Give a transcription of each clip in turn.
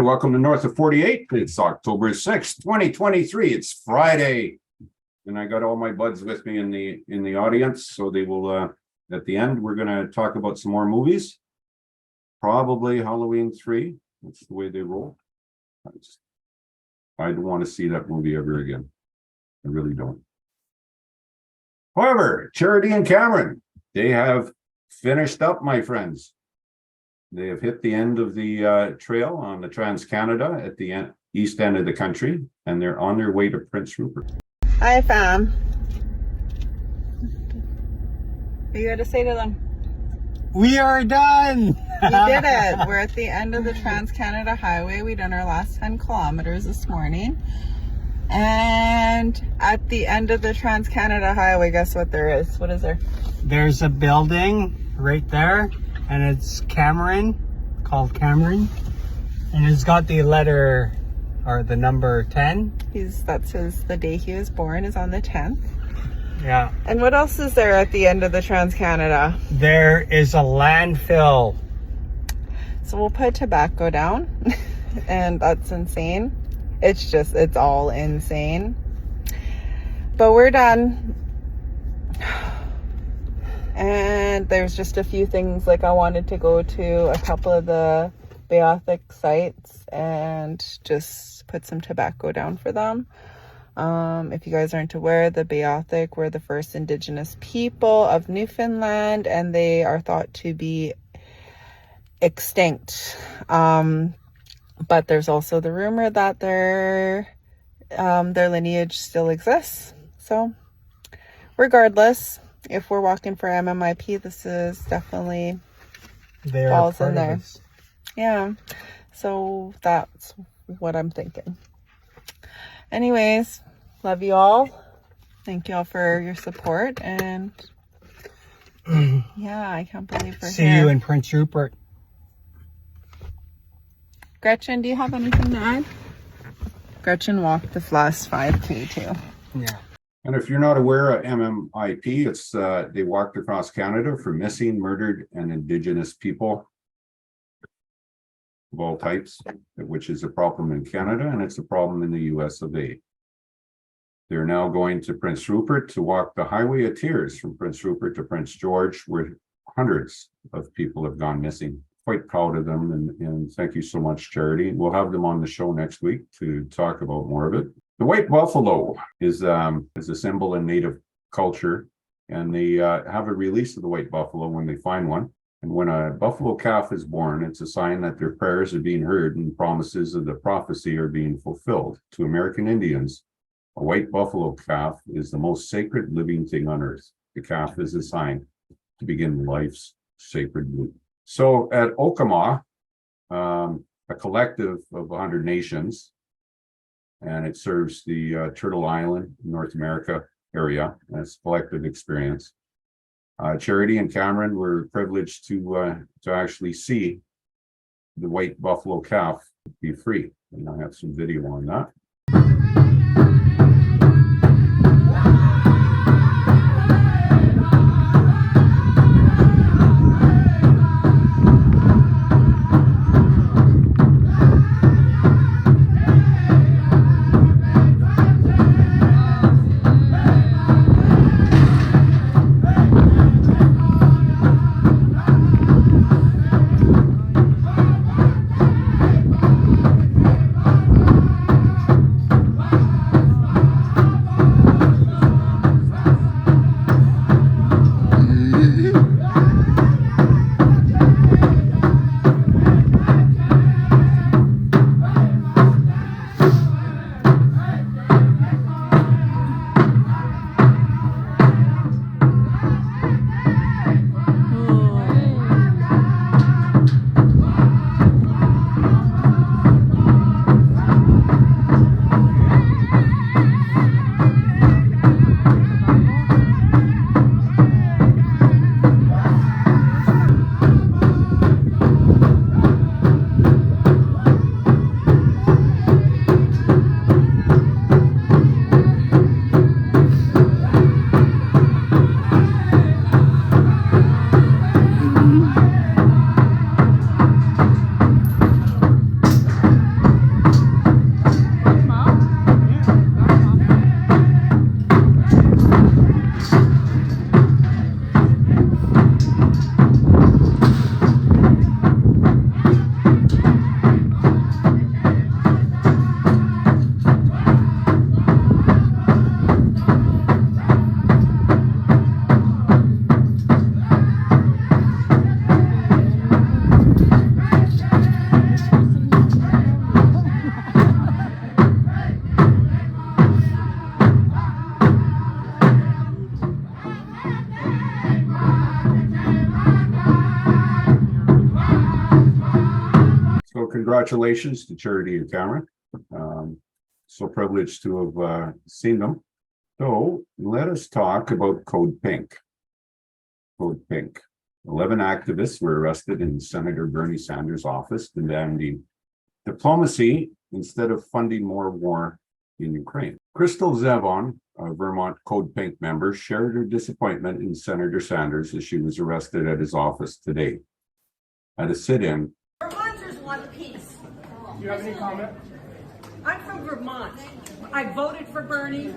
And welcome to North of 48. It's October 6th, 2023. It's Friday. And I got all my buds with me in the audience. So they will at the end, we're gonna talk about some more movies. Probably Halloween 3. That's the way they roll. I don't want to see that movie ever again. I really don't. However, Charity and Cameron, they have finished up, my friends. They have hit the end of the trail on the Trans-Canada at the east end of the country, and they're on their way to Prince Rupert. Hi, fam. What you got to say to them? We are done! We did it. We're at the end of the Trans-Canada Highway. We done our last 10 kilometers this morning. And at the end of the Trans-Canada Highway, guess what there is? What is there? There's a building right there, and it's Cameron, called Cameron. And it's got the letter, or the number 10. The day he was born is on the 10th. Yeah. And what else is there at the end of the Trans-Canada? There is a landfill. So we'll put tobacco down, and that's insane. It's all insane. But we're done. And there's just a few things, like I wanted to go to a couple of the Beothic sites and just put some tobacco down for them. If you guys aren't aware, the Beothic were the first Indigenous people of Newfoundland, and they are thought to be extinct. But there's also the rumor that their lineage still exists. So regardless, if we're walking for MMIP, this is definitely falls in there. Yeah. So that's what I'm thinking. Anyways, love you all. Thank you all for your support. And yeah, I can't believe we're See here. you in Prince Rupert. Gretchen, do you have anything to add? Gretchen walked the last 5K too. Yeah. And if you're not aware of MMIP, it's they walked across Canada for missing, murdered, and Indigenous people of all types, which is a problem in Canada, and it's a problem in the US of A. They're now going to Prince Rupert to walk the Highway of Tears from Prince Rupert to Prince George, where hundreds of people have gone missing. Quite proud of them, and thank you so much, Charity. We'll have them on the show next week to talk about more of it. The white buffalo is a symbol in Native culture, and they have a release of the white buffalo when they find one. And when a buffalo calf is born, it's a sign that their prayers are being heard and promises of the prophecy are being fulfilled. To American Indians, a white buffalo calf is the most sacred living thing on earth. The calf is a sign to begin life's sacred loop. So at Okama, a collective of 100 nations, and it serves the Turtle Island, North America area. That's a collective experience. Charity and Cameron were privileged to actually see the white buffalo calf be free. And I have some video on that. congratulations to Charity and Cameron. So privileged to have seen them. So let us talk about Code Pink. Code Pink. 11 activists were arrested in Senator Bernie Sanders' office demanding diplomacy instead of funding more war in Ukraine. Crystal Zevon, a Vermont Code Pink member, shared her disappointment in Senator Sanders as she was arrested at his office today at a sit-in. Vermonters want peace. Do you have any comment? I'm from Vermont. I voted for Bernie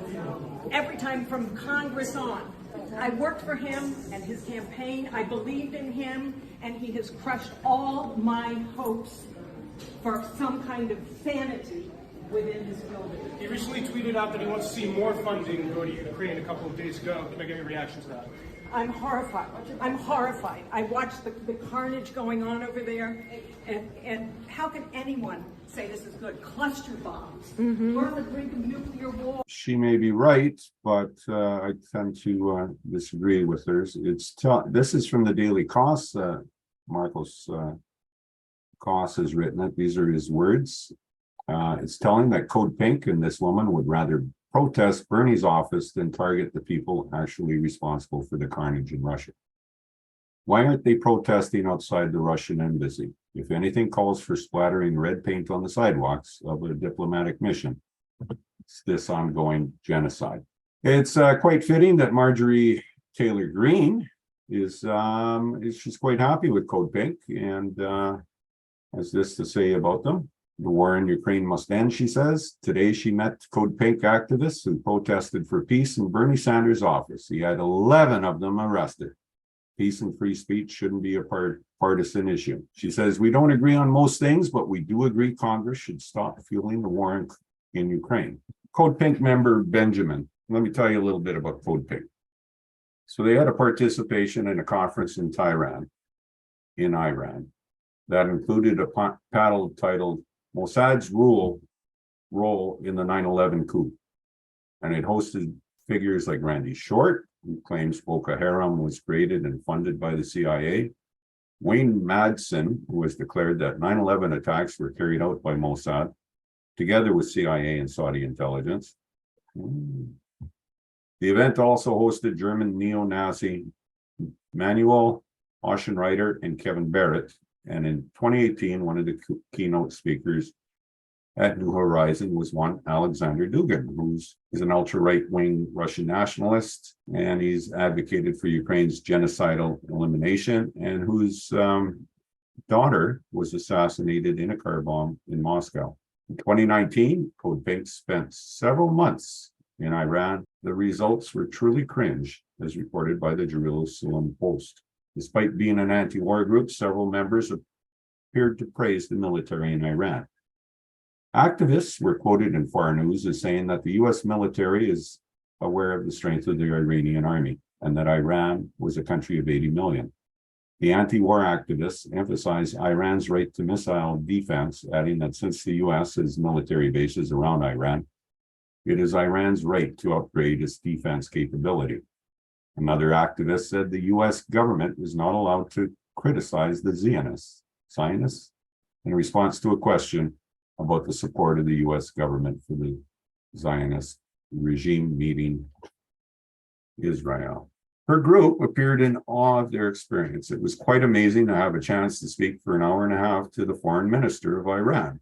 every time from Congress on. I worked for him and his campaign. I believed in him, and he has crushed all my hopes for some kind of sanity within this building. He recently tweeted out that he wants to see more funding go to Ukraine a couple of days ago. Can I get your reaction to that? I'm horrified. I'm horrified. I watched the carnage going on over there, and how can anyone say this is good? Cluster bombs. We're on the brink of nuclear war. She may be right, but I tend to disagree with hers. This is from the Daily Cost. Marcos Cost has written it. These are his words. It's telling that Code Pink and this woman would rather protest Bernie's office than target the people actually responsible for the carnage in Russia. Why aren't they protesting outside the Russian embassy? If anything calls for splattering red paint on the sidewalks of a diplomatic mission, it's this ongoing genocide. It's quite fitting that Marjorie Taylor Greene she's quite happy with Code Pink and has this to say about them. The war in Ukraine must end, she says. Today, she met Code Pink activists who protested for peace in Bernie Sanders' office. He had 11 of them arrested. Peace and free speech shouldn't be a partisan issue. She says, we don't agree on most things, but we do agree Congress should stop fueling the war in Ukraine. Code Pink member Benjamin, let me tell you a little bit about Code Pink. So they had a participation in a conference in Iran, that included a panel titled Mossad's role in the 9/11 coup. And it hosted figures like Randy Short, who claims Boko Haram was created and funded by the CIA. Wayne Madsen, who has declared that 9/11 attacks were carried out by Mossad, together with CIA and Saudi intelligence. The event also hosted German neo-Nazi Manuel Oschenreiter and Kevin Barrett. And in 2018, one of the keynote speakers at New Horizon was one Alexander Dugin, who's an ultra-right-wing Russian nationalist, and he's advocated for Ukraine's genocidal elimination, and whose daughter was assassinated in a car bomb in Moscow. In 2019, Code Pink spent several months in Iran. The results were truly cringe, as reported by the Jerusalem Post. Despite being an anti-war group, several members appeared to praise the military in Iran. Activists were quoted in Foreign News as saying that the US military is aware of the strength of the Iranian army and that Iran was a country of 80 million. The anti-war activists emphasized Iran's right to missile defense, adding that since the US has military bases around Iran, it is Iran's right to upgrade its defense capability. Another activist said the US government is not allowed to criticize the Zionists in response to a question about the support of the US government for the Zionist regime meeting Israel. Her group appeared in awe of their experience. It was quite amazing to have a chance to speak for an hour and a half to the foreign minister of Iran,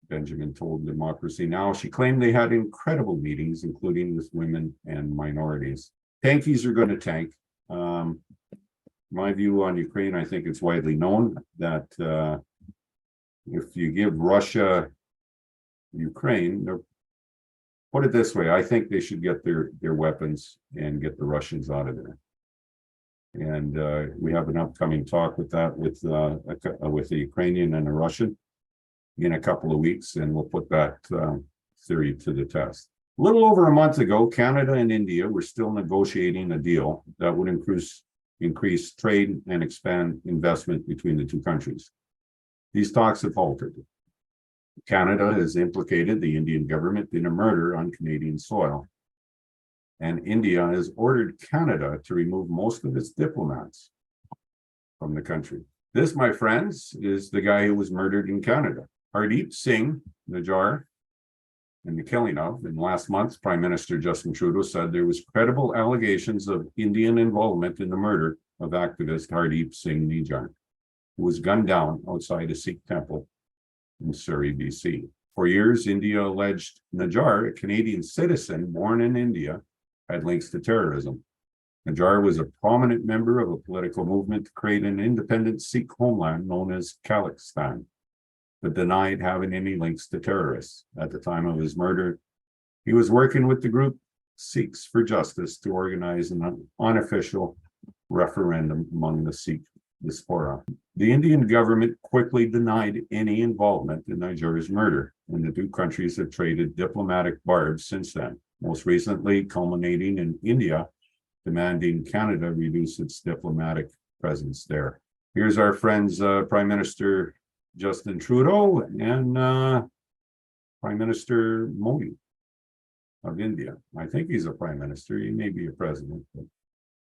Benjamin told Democracy Now! She claimed they had incredible meetings, including with women and minorities. Tankies are going to tank. My view on Ukraine, I think it's widely known that if you give Russia Ukraine, put it this way, I think they should get their weapons and get the Russians out of there. And we have an upcoming talk with that with the Ukrainian and a Russian in a couple of weeks, and we'll put that theory to the test. A little over a month ago, Canada and India were still negotiating a deal that would increase trade and expand investment between the two countries. These talks have halted. Canada has implicated the Indian government in a murder on Canadian soil, and India has ordered Canada to remove most of its diplomats from the country. This, my friends, is the guy who was murdered in Canada. Hardeep Singh Nijjar, and the killing of. And last month, Prime Minister Justin Trudeau said there was credible allegations of Indian involvement in the murder of activist Hardeep Singh Nijjar, who was gunned down outside a Sikh temple in Surrey, BC. For years, India alleged Nijjar, a Canadian citizen born in India, had links to terrorism. Nijjar was a prominent member of a political movement to create an independent Sikh homeland known as Khalistan, but denied having any links to terrorists. At the time of his murder, he was working with the group Sikhs for Justice to organize an unofficial referendum among the Sikh diaspora. The Indian government quickly denied any involvement in Nijjar's murder, and the two countries have traded diplomatic barbs since then, most recently culminating in India demanding Canada reduce its diplomatic presence there. Here's our friends, Prime Minister Justin Trudeau and Prime Minister Modi of India. I think he's a prime minister. He may be a president, but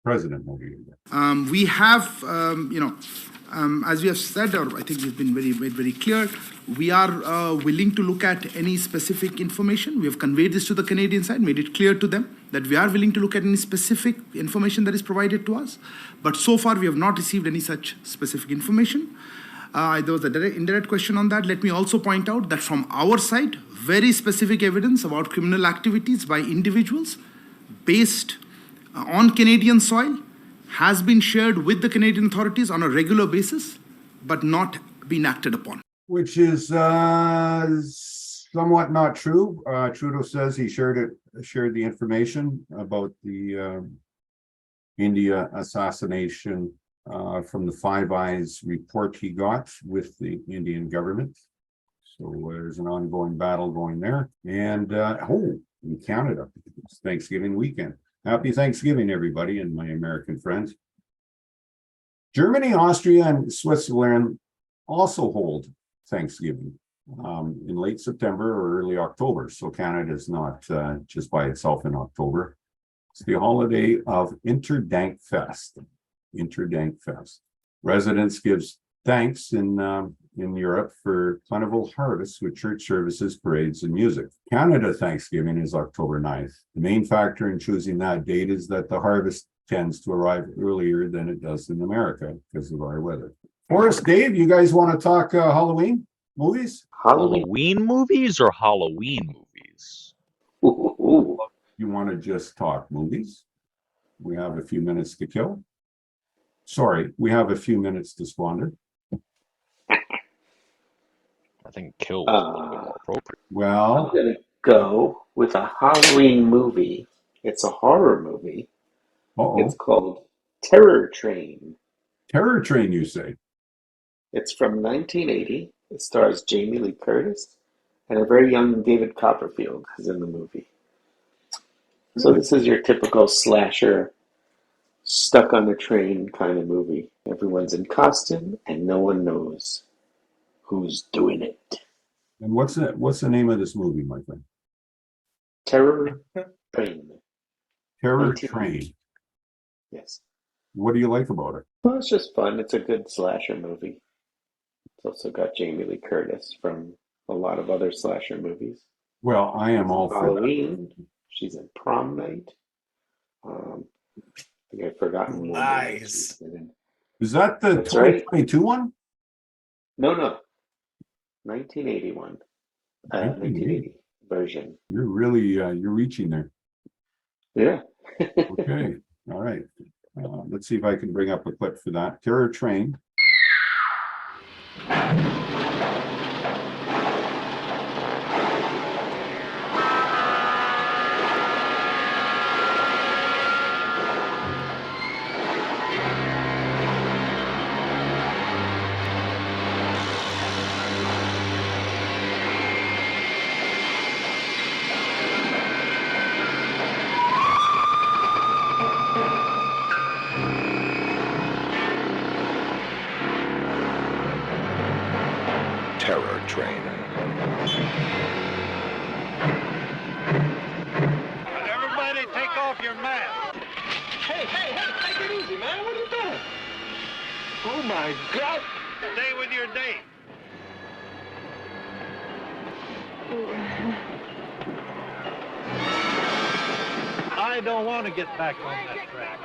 President Modi. We have, as we have said, or I think we've been very clear, we are willing to look at any specific information. We have conveyed this to the Canadian side, made it clear to them that we are willing to look at any specific information that is provided to us. But so far, we have not received any such specific information. There was a indirect question on that. Let me also point out that from our side, very specific evidence about criminal activities by individuals based on Canadian soil has been shared with the Canadian authorities on a regular basis, but not been acted upon. Which is somewhat not true. Trudeau says he shared the information about the India assassination from the Five Eyes report he got with the Indian government. So there's an ongoing battle going there. And in Canada, it's Thanksgiving weekend. Happy Thanksgiving, everybody, and my American friends. Germany, Austria, and Switzerland also hold Thanksgiving in late September or early October. So Canada is not just by itself in October. It's the holiday of Interdankfest. Interdankfest. Residents gives thanks in Europe for plentiful harvests with church services, parades, and music. Canada Thanksgiving is October 9th. The main factor in choosing that date is that the harvest tends to arrive earlier than it does in America because of our weather. Forrest, Dave, you guys want to talk Halloween movies? Halloween movies or Halloween movies? Ooh. You want to just talk movies? We have a few minutes to kill. Sorry, we have a few minutes to squander. I think kill was a little bit more appropriate. Well, I'm gonna go with a Halloween movie. It's a horror movie. It's called Terror Train. Terror Train, you say? It's from 1980. It stars Jamie Lee Curtis and a very young David Copperfield is in the movie. So this is your typical slasher, stuck on a train kind of movie. Everyone's in costume and no one knows who's doing it. And what's the name of this movie, my friend? Terror Train. Terror Train. Yes. What do you like about it? Well, it's just fun. It's a good slasher movie. It's also got Jamie Lee Curtis from a lot of other slasher movies. Well, I am all for Halloween. She's in Prom Night. I think I've forgotten one. Nice. Is that the That's right. 2022 one? No. 1981. 1980 version. You're really you're reaching there. Yeah. Okay. All right. Let's see if I can bring up a clip for that. Terror Train. Terror Train. Everybody take off your mask. Hey, take it easy, man. What are you doing? Oh my God! Stay with your date. I don't want to get back on that track.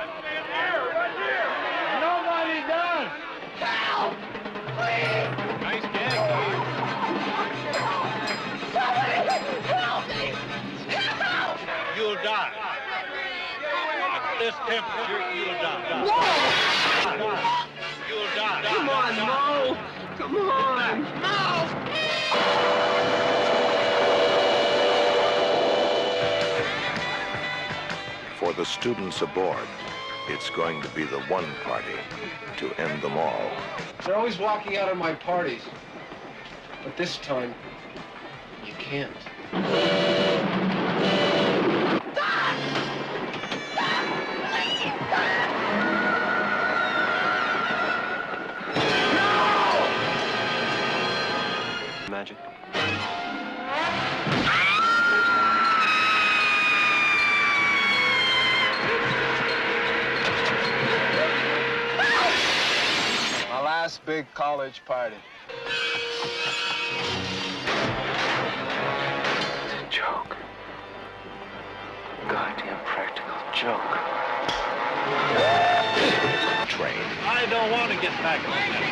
Nobody does. Help! Please! Nice gag, dog. Help me! Help! You'll die. At this temperature, you'll die. You'll die. Come on, Mo! Come on! Mo! For the students aboard, it's going to be the one party to end them all. They're always walking out of my parties. But this time, you can't. Magic. My last big college party. It's a joke. Goddamn practical joke. Train. I don't want to get back on that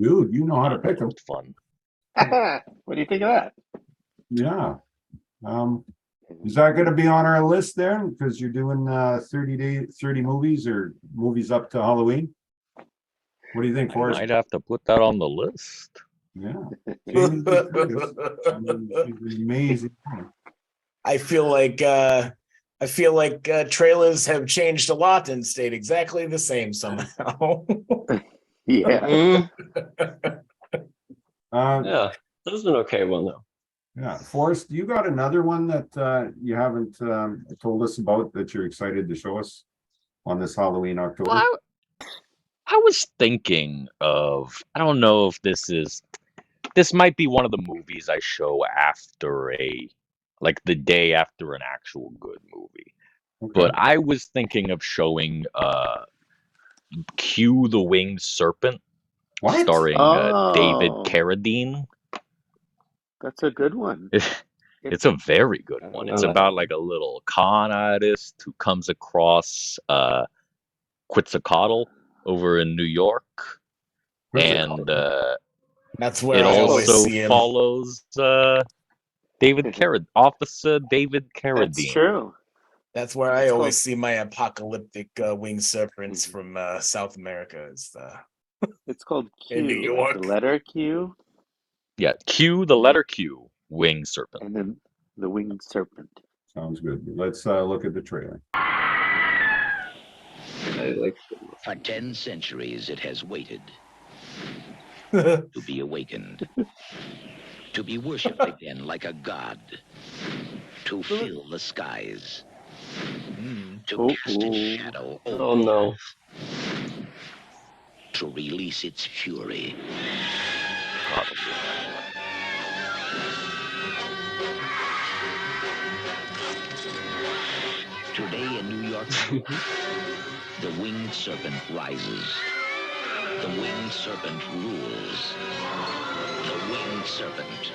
Dude, you know how to pick them. Fun. What do you think of that? Yeah. Is that going to be on our list there? Because you're doing 30 movies or movies up to Halloween. What do you think, I Forrest? might have to put that on the list. Yeah. Jamie Lee Curtis. I mean, she's amazing. I feel like trailers have changed a lot and stayed exactly the same somehow. Yeah. Yeah, that was an okay one though. Yeah, Forrest, you got another one that you haven't told us about that you're excited to show us on this Halloween October? Well, I was thinking of, I don't know if this might be one of the movies I show after the day after an actual good movie. Okay. But I was thinking of showing Q the Winged Serpent, What? starring David Oh. Carradine. That's a good one. It's a very good one. It's about like a little con artist who comes across Quetzalcoatl over in New York, and That's where it I always also see him. follows Officer David Carradine. That's true. That's where I It's always called- see my apocalyptic winged serpents from South America. It's called Q. In New York. The letter Q, Yeah, Q, the letter Q, Winged Serpent. and then the winged serpent. Sounds good. Let's look at the trailer. For 10 centuries it has waited to be awakened, to be worshipped again like a god, to fill the skies, to cast its shadow over, Oh no. to release its fury. Today in New York, the winged serpent rises. The winged serpent rules. The winged serpent.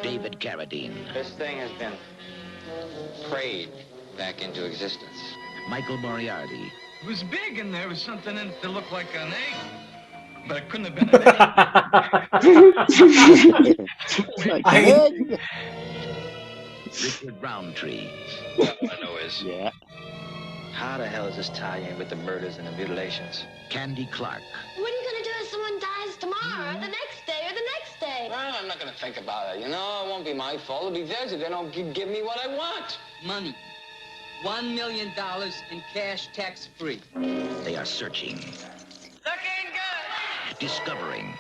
David Carradine. This thing has been prayed back into existence. Michael Moriarty. It was big and there was something in it that looked like an egg. But it couldn't have been an egg. Like an egg. Richard Roundtree. All I know is, Yeah. how the hell does this tie in with the murders and the mutilations? Candy Clark. What are you going to do if someone dies tomorrow, or the next day, or the next day? Well, I'm not going to think about it. You know, it won't be my fault. It'll be theirs if they don't give me what I want. Money. $1 million in cash, tax-free. They are searching. Looking good. Discovering.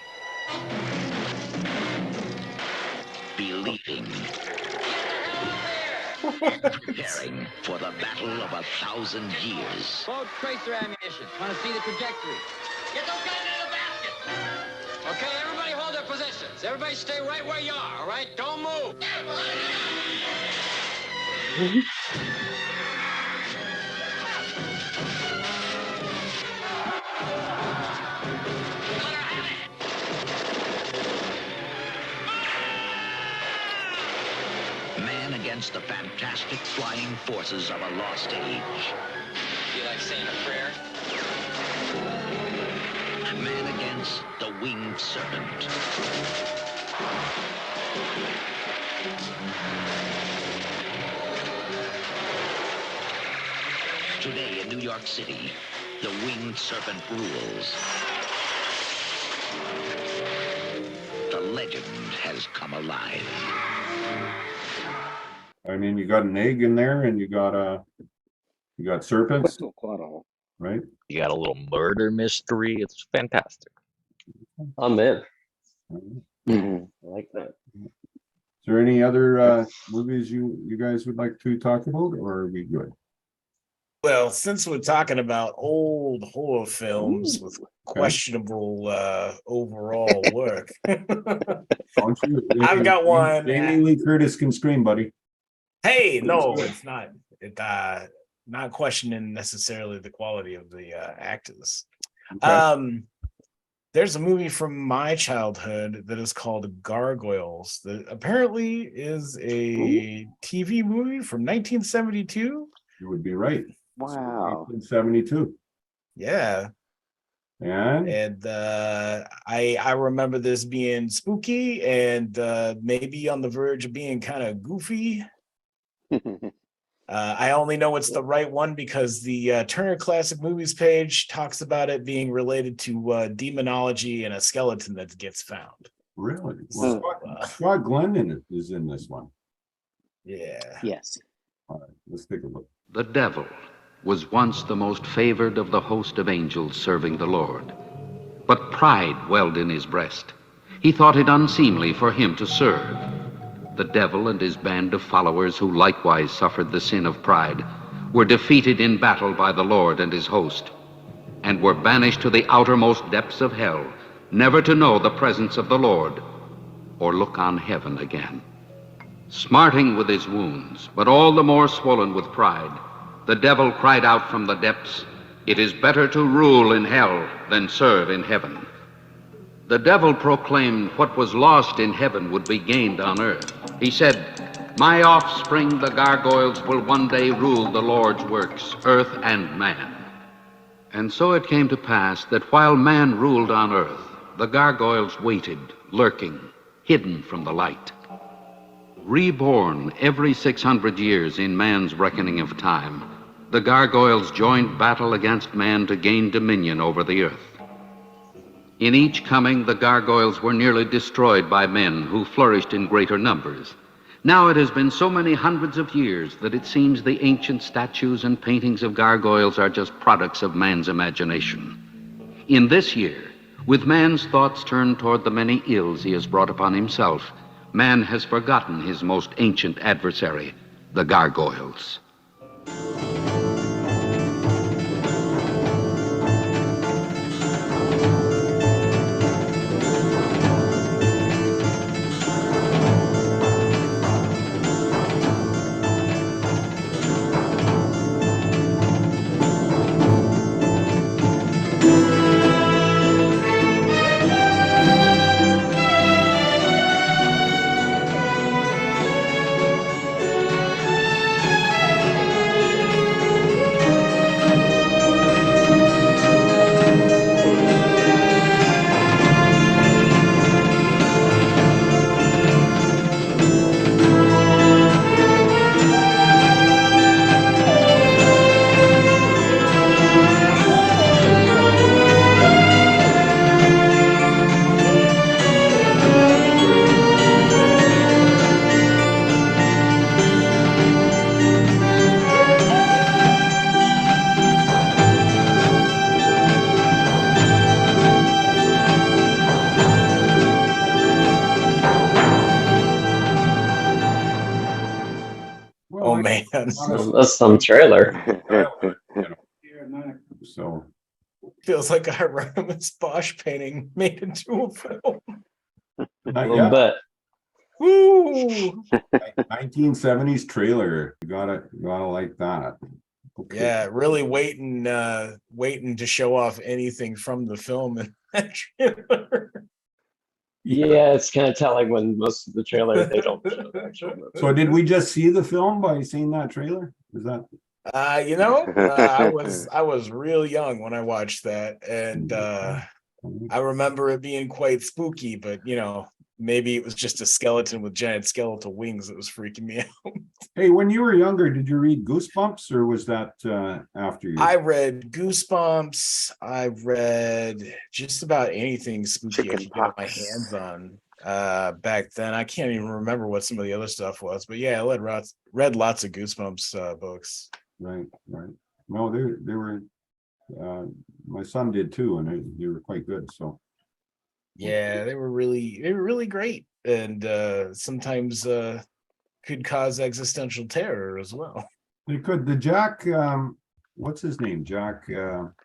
Believing. Preparing for the battle of 1,000 years. Load tracer ammunition. Want to see the trajectory? Get those guys in the basket. Okay, everybody hold their positions. Everybody stay right where you are, all right? Don't move. Man against the fantastic flying forces of a lost age. You like saying a prayer? Man against the winged serpent. Today in New York City, the winged serpent rules. The legend has come alive. I mean, you got an egg in there, and you got serpents, right? You got a little murder mystery. It's fantastic. I'm in. Mhm. I like that. Is there any other movies you guys would like to talk about, or are we good? Well, since we're talking about old horror films with questionable overall work, I've got one. Jamie Lee Curtis can scream, buddy. Hey, no, it's not. Not questioning necessarily the quality of the actors. Okay. There's a movie from my childhood that is called Gargoyles that apparently is a TV movie from 1972. You would be right. Wow. 1972. Yeah. And I remember this being spooky and maybe on the verge of being kind of goofy. I only know it's the right one because the Turner Classic Movies page talks about it being related to demonology and a skeleton that gets found. Really? Well, Scott Glenn is in this one. Yeah. Yes. All right, let's take a look. The devil was once the most favored of the host of angels serving the Lord. But pride welled in his breast. He thought it unseemly for him to serve. The devil and his band of followers, who likewise suffered the sin of pride, were defeated in battle by the Lord and his host, and were banished to the outermost depths of hell, never to know the presence of the Lord or look on heaven again. Smarting with his wounds, but all the more swollen with pride, the devil cried out from the depths, "It is better to rule in hell than serve in heaven." The devil proclaimed what was lost in heaven would be gained on earth. He said, "My offspring, the gargoyles, will one day rule the Lord's works, earth and man." And so it came to pass that while man ruled on earth, the gargoyles waited, lurking, hidden from the light. Reborn every 600 years in man's reckoning of time, the gargoyles joined battle against man to gain dominion over the earth. In each coming, the gargoyles were nearly destroyed by men who flourished in greater numbers. Now it has been so many hundreds of years that it seems the ancient statues and paintings of gargoyles are just products of man's imagination. In this year, with man's thoughts turned toward the many ills he has brought upon himself, man has forgotten his most ancient adversary, the gargoyles. Oh man, that's some trailer. So feels like a Hieronymus Bosch painting made into a film. A little bit. Ooh. 1970s trailer. You gotta like that. Okay. Yeah, really waiting to show off anything from the film in that trailer. Yeah, it's kind of telling when most of the trailers they don't show the actual movie. So did we just see the film by seeing that trailer? Is that I was real young when I watched that, and I remember it being quite spooky, but maybe it was just a skeleton with giant skeletal wings that was freaking me out. Hey, when you were younger, did you read Goosebumps, or was that after you? I read Goosebumps. I read just about anything spooky I could get my hands on back then. I can't even remember what some of the other stuff was, but yeah, I read lots of Goosebumps books. Right. No, they were. My son did too, and they were quite good. So. Yeah, they were really great, and sometimes could cause existential terror as well. They could. The Jack, what's his name? Jack.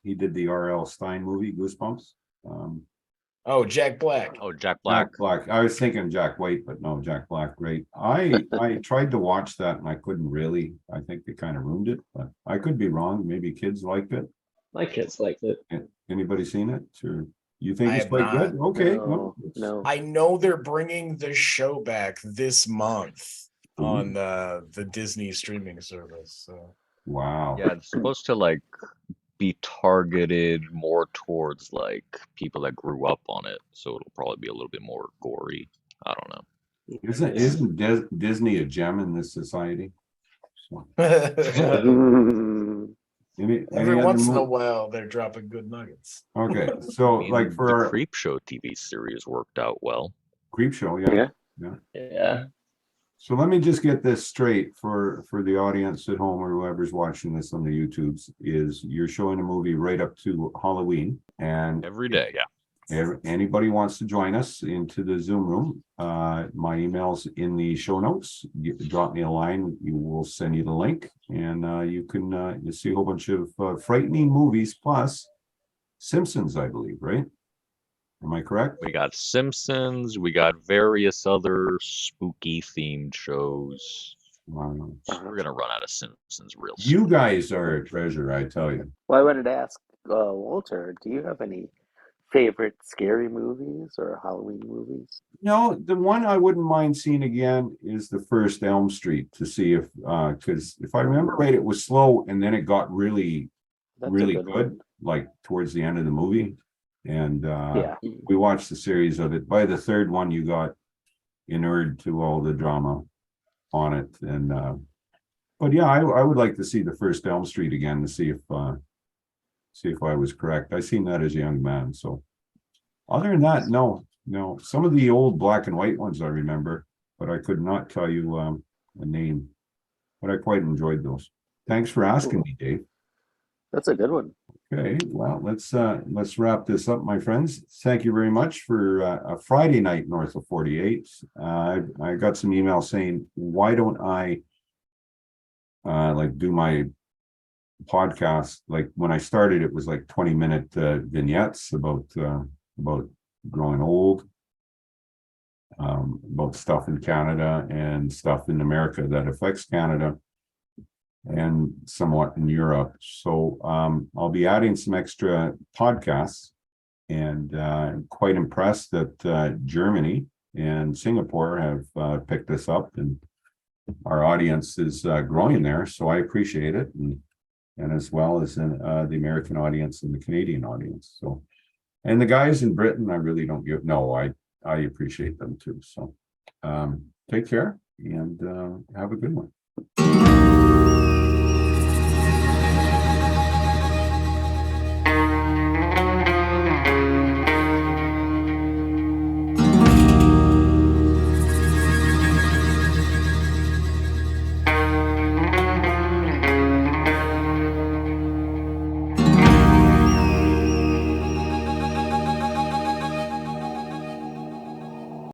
He did the R.L. Stein movie, Goosebumps. Oh, Jack Black. Oh, Jack Black. Jack Black. I was thinking Jack White, but no, Jack Black. Great. I tried to watch that and I couldn't really. I think they kind of ruined it, but I could be wrong. Maybe kids liked it. My kids liked it. Anybody seen it? Or you think it's quite not. good? Okay. No. I know they're bringing the show back this month on the Disney streaming service. So. Wow. Yeah, it's supposed to be targeted more towards people that grew up on it, so it'll probably be a little bit more gory. I don't know. Isn't Disney a gem in this society? So. Every once in a while, they're dropping good nuggets. Okay, so for the Creep Show TV series worked out well. Creep Show, yeah. So let me just get this straight for the audience at home or whoever's watching this on the YouTubes. Is you're showing a movie right up to Halloween, and every day, yeah. Anybody wants to join us into the Zoom room, my email's in the show notes. Drop me a line. We will send you the link, and you can you see a whole bunch of frightening movies plus Simpsons, I believe, right? Am I correct? We got Simpsons. We got various other spooky themed shows. Wow. We're gonna run out of Simpsons real soon. You guys are a treasure, I tell you. Well, I wanted to ask Walter, do you have any favorite scary movies or Halloween movies? No, the one I wouldn't mind seeing again is the first Elm Street, to see if because if I remember right, it was slow and then it got really good, like towards the end of the movie. And we watched the series of it. By the third one, you got inured to all the drama on it. And but yeah, I would like to see the first Elm Street again to see if I was correct. I seen that as a young man. So other than that, no. Some of the old black and white ones I remember, but I could not tell you a name. But I quite enjoyed those. Thanks for asking me, Dave. That's a good one. Okay, well, let's wrap this up, my friends. Thank you very much for a Friday night north of 48. I got some emails saying, why don't I do my podcast? Like when I started, it was like 20-minute vignettes about growing old, about stuff in Canada and stuff in America that affects Canada, and somewhat in Europe. So I'll be adding some extra podcasts, and I'm quite impressed that Germany and Singapore have picked this up, and our audience is growing there. So I appreciate it, and as well as in, the American audience and the Canadian audience. So, and the guys in Britain, I really don't give. No, I appreciate them too. So take care and have a good one.